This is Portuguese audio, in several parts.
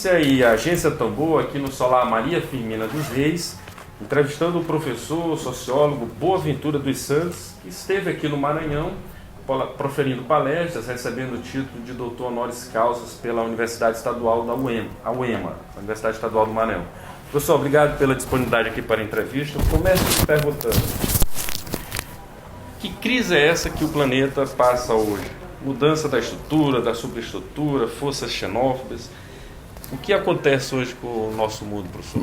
Agência e a Agência Tambor, aqui no Solar Maria Firmina dos Reis, entrevistando o professor, sociólogo Boaventura dos Santos, que esteve aqui no Maranhão, proferindo palestras, recebendo o título de doutor honoris causa pela Universidade Estadual da UEMA, a Universidade Estadual do Maranhão. Professor, obrigado pela disponibilidade aqui para a entrevista. Eu começo te perguntando, que crise é essa que o planeta passa hoje? Mudança da estrutura, da superestrutura, forças xenófobas. O que acontece hoje com o nosso mundo, professor?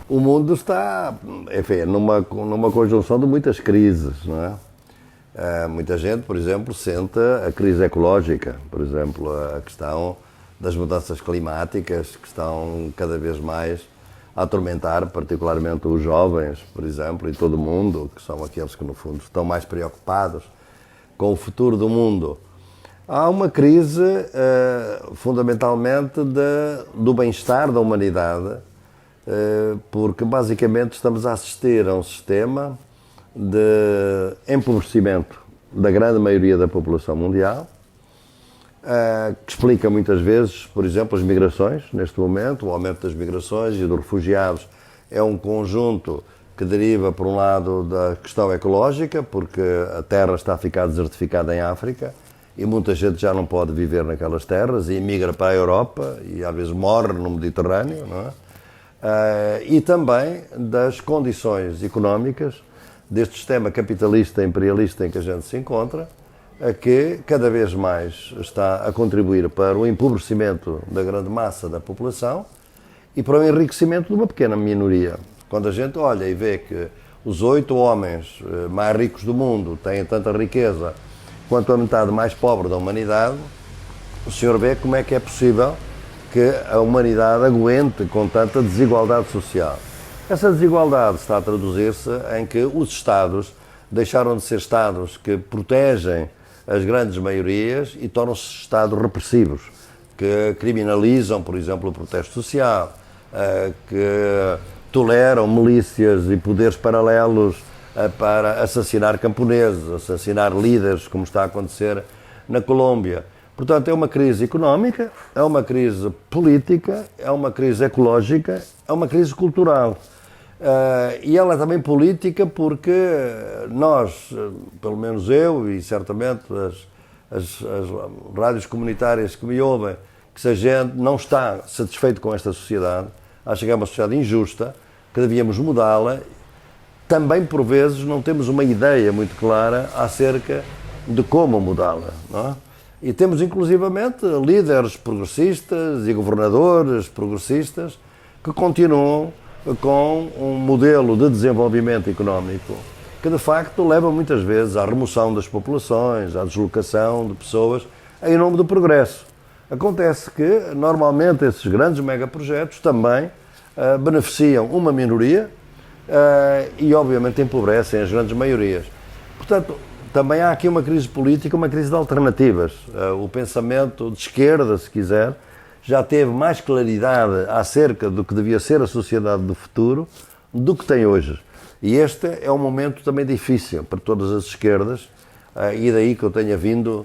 O mundo está, enfim, numa conjunção de muitas crises, não é? Muita gente, por exemplo, sente a crise ecológica, por exemplo, a questão das mudanças climáticas que estão cada vez mais a atormentar, particularmente os jovens, por exemplo, e todo o mundo, que são aqueles que, no fundo, estão mais preocupados com o futuro do mundo. Há uma crise, fundamentalmente, do bem-estar da humanidade, porque, basicamente, estamos a assistir a um sistema de empobrecimento da grande maioria da população mundial, que explica muitas vezes, por exemplo, as migrações, neste momento, o aumento das migrações e dos refugiados é um conjunto que deriva, por um lado, da questão ecológica, porque a terra está a ficar desertificada em África e muita gente já não pode viver naquelas terras e migra para a Europa e às vezes morre no Mediterrâneo, não é? E também das condições económicas deste sistema capitalista imperialista em que a gente se encontra, que cada vez mais está a contribuir para o empobrecimento da grande massa da população e para o enriquecimento de uma pequena minoria. Quando a gente olha e vê que os 8 homens mais ricos do mundo têm tanta riqueza quanto a metade mais pobre da humanidade, o senhor vê como é que é possível que a humanidade aguente com tanta desigualdade social. Essa desigualdade está a traduzir-se em que os Estados deixaram de ser Estados que protegem as grandes maiorias e tornam-se Estados repressivos, que criminalizam, por exemplo, o protesto social, que toleram milícias e poderes paralelos para assassinar camponeses, assassinar líderes, como está a acontecer na Colômbia. Portanto, é uma crise económica, é uma crise política, é uma crise ecológica, é uma crise cultural. E ela é também política porque nós, pelo menos eu e certamente as rádios comunitárias que me ouvem, que se a gente não está satisfeito com esta sociedade, acha que é uma sociedade injusta, que devíamos mudá-la, também por vezes não temos uma ideia muito clara acerca de como mudá-la, não é? E temos inclusivamente líderes progressistas e governadores progressistas que continuam com um modelo de desenvolvimento económico que de facto leva muitas vezes à remoção das populações, à deslocação de pessoas em nome do progresso. Acontece que normalmente esses grandes megaprojetos também beneficiam uma minoria e obviamente empobrecem as grandes maiorias. Portanto, também há aqui uma crise política, uma crise de alternativas. O pensamento de esquerda, se quiser, já teve mais claridade acerca do que devia ser a sociedade do futuro do que tem hoje. E este é um momento também difícil para todas as esquerdas, e daí que eu tenha vindo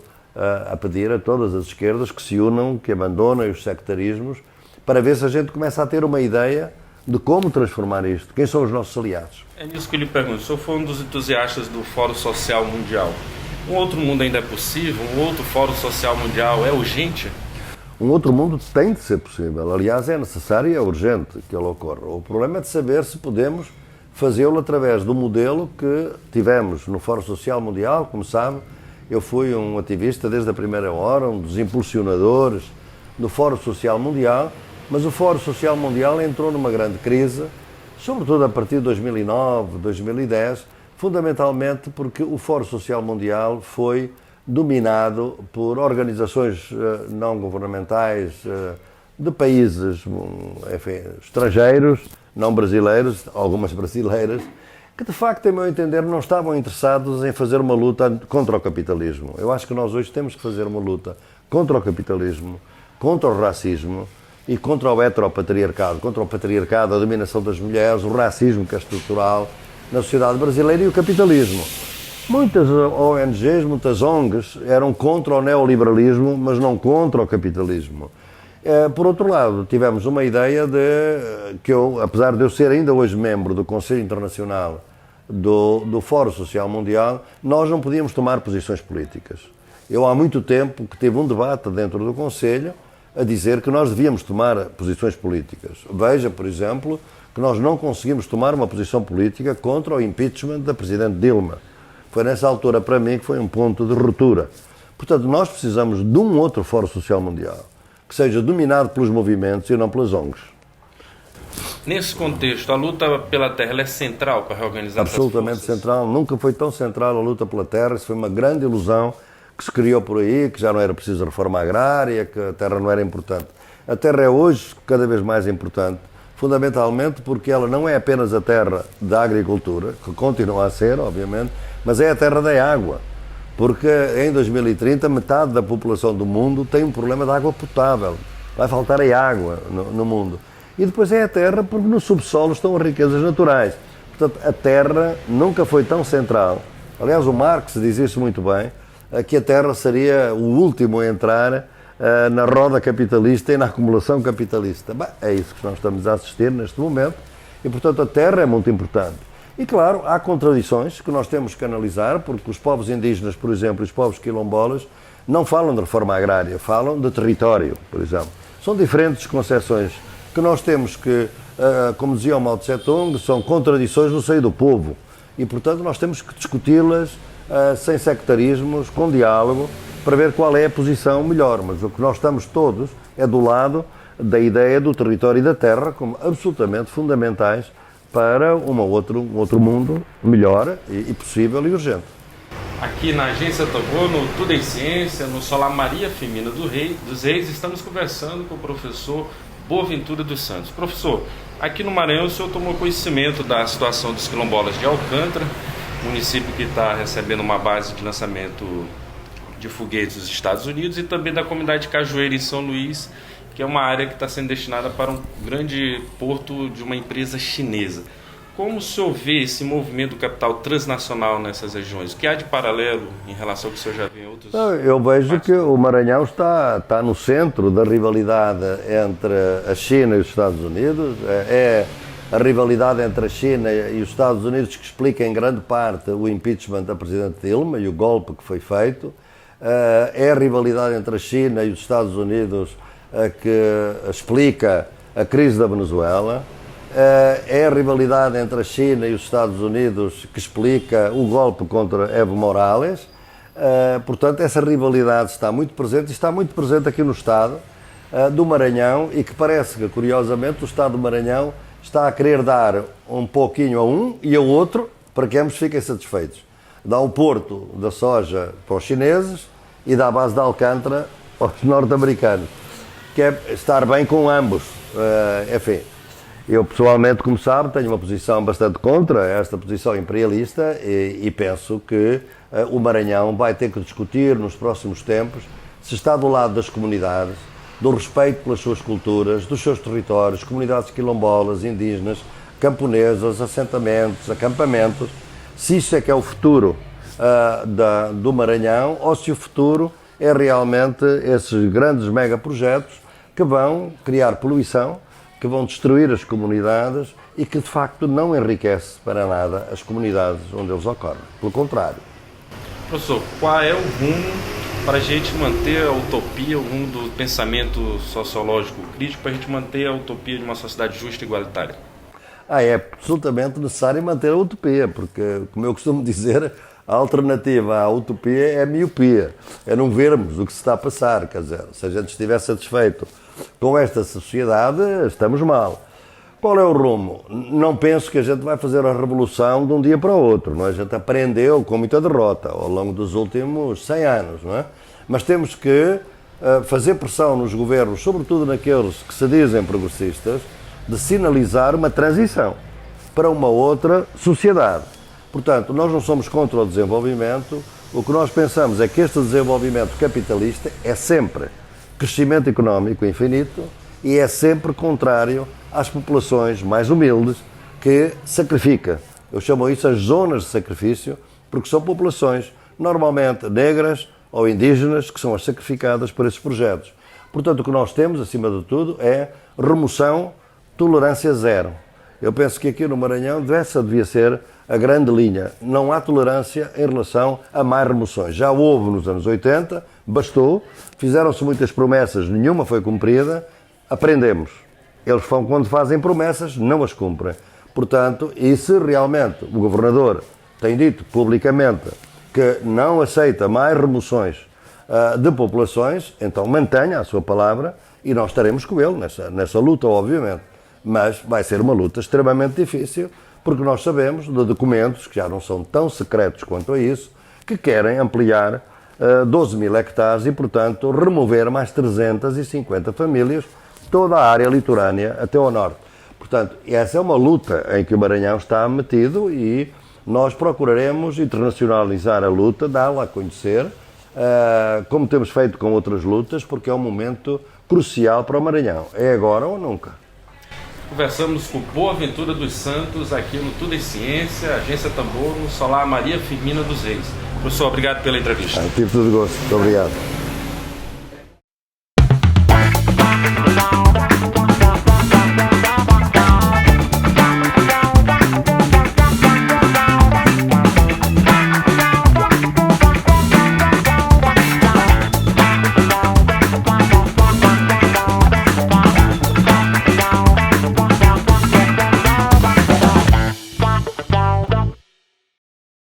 a pedir a todas as esquerdas que se unam, que abandonem os sectarismos, para ver se a gente começa a ter uma ideia de como transformar isto. Quem são os nossos aliados? É nisso que eu lhe pergunto. O senhor foi um dos entusiastas do Fórum Social Mundial. Um outro mundo ainda é possível? Um outro Fórum Social Mundial é urgente? Um outro mundo tem de ser possível. Aliás, é necessário e é urgente que ele ocorra. O problema é de saber se podemos fazê-lo através do modelo que tivemos no Fórum Social Mundial. Como sabe, eu fui um ativista desde a primeira hora, um dos impulsionadores do Fórum Social Mundial, mas o Fórum Social Mundial entrou numa grande crise, sobretudo a partir de 2009, 2010, fundamentalmente porque o Fórum Social Mundial foi dominado por organizações não governamentais de países, enfim, estrangeiros, não brasileiros, algumas brasileiras, que de facto, a meu entender, não estavam interessados em fazer uma luta contra o capitalismo. Eu acho que nós hoje temos que fazer uma luta contra o capitalismo, contra o racismo e contra o heteropatriarcado, contra o patriarcado, a dominação das mulheres, o racismo que é estrutural na sociedade brasileira e o capitalismo. Muitas ONGs, muitas ONGs eram contra o neoliberalismo, mas não contra o capitalismo. Por outro lado, tivemos uma ideia de que eu, apesar de eu ser ainda hoje membro do Conselho Internacional do Fórum Social Mundial, nós não podíamos tomar posições políticas. Eu há muito tempo que tive um debate dentro do Conselho a dizer que nós devíamos tomar posições políticas. Veja, por exemplo, que nós não conseguimos tomar uma posição política contra o impeachment da Presidente Dilma. Foi nessa altura, para mim, que foi um ponto de ruptura. Portanto, nós precisamos de um outro Fórum Social Mundial que seja dominado pelos movimentos e não pelas ONGs. Nesse contexto, a luta pela terra ela é central para reorganizar essas forças? Absolutamente central. Nunca foi tão central a luta pela terra. Isso foi uma grande ilusão que se criou por aí, que já não era preciso reforma agrária, que a terra não era importante. A terra é hoje cada vez mais importante, fundamentalmente porque ela não é apenas a terra da agricultura, que continua a ser, obviamente, mas é a terra da água. Porque em 2030 metade da população do mundo tem um problema de água potável. Vai faltar a água no mundo. E depois é a terra porque no subsolo estão as riquezas naturais. Portanto, a terra nunca foi tão central. Aliás, o Marx diz isso muito bem, que a terra seria o último a entrar na roda capitalista e na acumulação capitalista. Bem, é isso que nós estamos a assistir neste momento e, portanto, a terra é muito importante. E, claro, há contradições que nós temos que analisar, porque os povos indígenas, por exemplo, e os povos quilombolas, não falam de reforma agrária, falam de território, por exemplo. São diferentes concepções que nós temos que, como dizia o Mao Tse-tung, são contradições no seio do povo. E, portanto, nós temos que discuti-las sem sectarismos, com diálogo, para ver qual é a posição melhor. Mas o que nós estamos todos é do lado da ideia do território e da terra como absolutamente fundamentais para um outro mundo melhor e possível e urgente. Aqui na Agência Tambor, no Tudo em Ciência, no Solar Maria Firmina dos Reis, estamos conversando com o professor Boaventura dos Santos. Professor, aqui no Maranhão o senhor tomou conhecimento da situação dos quilombolas de Alcântara, município que está recebendo uma base de lançamento de foguetes dos Estados Unidos, e também da comunidade de Cajueira em São Luís, que é uma área que está sendo destinada para um grande porto de uma empresa chinesa. Como o senhor vê esse movimento do capital transnacional nessas regiões? O que há de paralelo em relação ao que o senhor já viu em outros... Eu vejo que o Maranhão está no centro da rivalidade entre a China e os Estados Unidos. É a rivalidade entre a China e os Estados Unidos que explica em grande parte o impeachment da Presidente Dilma e o golpe que foi feito. É a rivalidade entre a China e os Estados Unidos que explica a crise da Venezuela. É a rivalidade entre a China e os Estados Unidos que explica o golpe contra Evo Morales. Portanto, essa rivalidade está muito presente e está muito presente aqui no Estado do Maranhão, e que parece que, curiosamente, o Estado do Maranhão está a querer dar um pouquinho a um e ao outro para que ambos fiquem satisfeitos. Dá o porto da soja para os chineses e dá a base de Alcântara aos norte-americanos, que é estar bem com ambos. Enfim, eu pessoalmente, como sabe, tenho uma posição bastante contra esta posição imperialista e penso que o Maranhão vai ter que discutir nos próximos tempos se está do lado das comunidades, do respeito pelas suas culturas, dos seus territórios, comunidades quilombolas, indígenas, camponesas, assentamentos, acampamentos, se isso é que é o futuro do Maranhão, ou se o futuro é realmente esses grandes megaprojetos que vão criar poluição, que vão destruir as comunidades e que, de facto, não enriquece para nada as comunidades onde eles ocorrem. Pelo contrário. Professor, qual é o rumo para a gente manter a utopia, o rumo do pensamento sociológico crítico, para a gente manter a utopia de uma sociedade justa e igualitária? É absolutamente necessário manter a utopia, porque, como eu costumo dizer, a alternativa à utopia é a miopia, é não vermos o que se está a passar. Quer dizer, se a gente estiver satisfeito com esta sociedade, estamos mal. Qual é o rumo? Não penso que a gente vai fazer a revolução de um dia para o outro, não é? A gente aprendeu com muita derrota ao longo dos últimos 100 anos, não é? Mas temos que fazer pressão nos governos, sobretudo naqueles que se dizem progressistas, de sinalizar uma transição para uma outra sociedade. Portanto, nós não somos contra o desenvolvimento, o que nós pensamos é que este desenvolvimento capitalista é sempre crescimento económico infinito e é sempre contrário às populações mais humildes que sacrifica. Eu chamo isso as zonas de sacrifício, porque são populações normalmente negras ou indígenas que são as sacrificadas por esses projetos. Portanto, o que nós temos, acima de tudo, é remoção, tolerância zero. Eu penso que aqui no Maranhão essa devia ser a grande linha. Não há tolerância em relação a mais remoções. Já houve nos anos 80, bastou, fizeram-se muitas promessas, nenhuma foi cumprida, aprendemos. Eles quando fazem promessas, não as cumprem. Portanto, e se realmente o Governador tem dito publicamente que não aceita mais remoções de populações, então mantenha a sua palavra e nós estaremos com ele nessa luta, obviamente. Mas vai ser uma luta extremamente difícil, porque nós sabemos de documentos, que já não são tão secretos quanto a isso, que querem ampliar 12 mil hectares e, portanto, remover mais 350 famílias, toda a área litorânea até ao norte. Portanto, essa é uma luta em que o Maranhão está metido e nós procuraremos internacionalizar a luta, dá-la a conhecer, como temos feito com outras lutas, porque é um momento crucial para o Maranhão. É agora ou nunca. Conversamos com Boaventura dos Santos aqui no Tudo em Ciência, Agência Tambor, no Solar Maria Firmina dos Reis. Professor, obrigado pela entrevista. Tive todo gosto. Muito obrigado.